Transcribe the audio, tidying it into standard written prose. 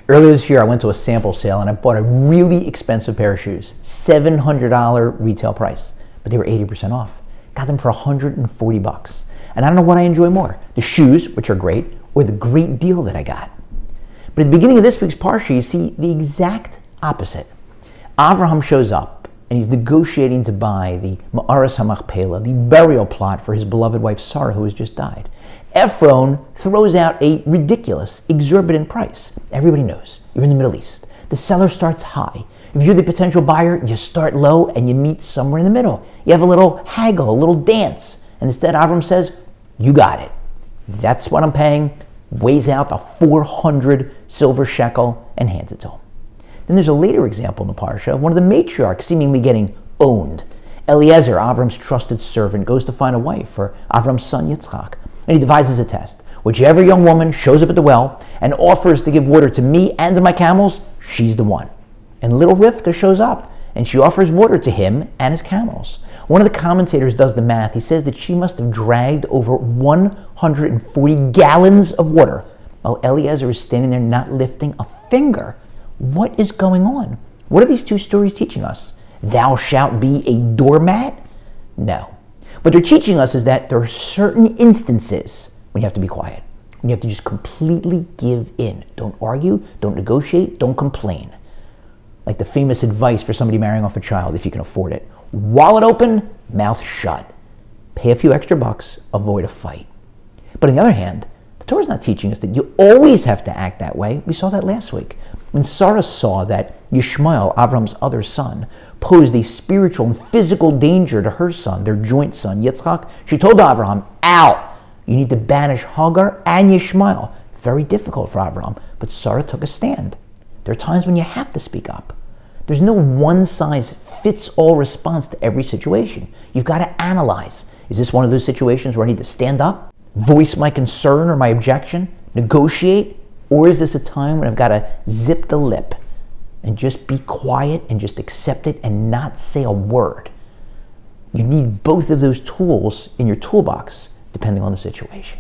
Earlier this year, I went to a sample sale and I bought a really expensive pair of shoes, $700 retail price, but they were 80% off. Got them for $140. And I don't know what I enjoy more, the shoes, which are great, or the great deal that I got. But at the beginning of this week's Parsha, you see the exact opposite. Avraham shows up and he's negotiating to buy the Ma'aras HaMachpelah, the burial plot for his beloved wife Sarah, who has just died. Ephron throws out a ridiculous, exorbitant price. Everybody knows, you're in the Middle East. The seller starts high. If you're the potential buyer, you start low and you meet somewhere in the middle. You have a little haggle, a little dance. And instead, Avram says, you got it. That's what I'm paying. Weighs out the 400 silver shekel and hands it to him. Then there's a later example in the Parsha, one of the matriarchs seemingly getting owned. Eliezer, Avram's trusted servant, goes to find a wife for Avram's son Yitzchak. And he devises a test. Whichever young woman shows up at the well and offers to give water to me and to my camels, she's the one. And little Rivka shows up, and she offers water to him and his camels. One of the commentators does the math. He says that she must have dragged over 140 gallons of water while Eliezer is standing there not lifting a finger. What is going on? What are these two stories teaching us? Thou shalt be a doormat? No. What they're teaching us is that there are certain instances when you have to be quiet, when you have to just completely give in. Don't argue, don't negotiate, don't complain. Like the famous advice for somebody marrying off a child, if you can afford it. Wallet open, mouth shut. Pay a few extra bucks, avoid a fight. But on the other hand, the Torah's not teaching us that you always have to act that way. We saw that last week. When Sarah saw that Yishmael, Avram's other son, posed a spiritual and physical danger to her son, their joint son, Yitzchak, she told Avraham, out! You need to banish Hagar and Yishmael. Very difficult for Avraham, but Sarah took a stand. There are times when you have to speak up. There's no one-size-fits-all response to every situation. You've got to analyze. Is this one of those situations where I need to stand up, voice my concern or my objection, negotiate? Or is this a time when I've got to zip the lip and just be quiet and just accept it and not say a word? You need both of those tools in your toolbox depending on the situation.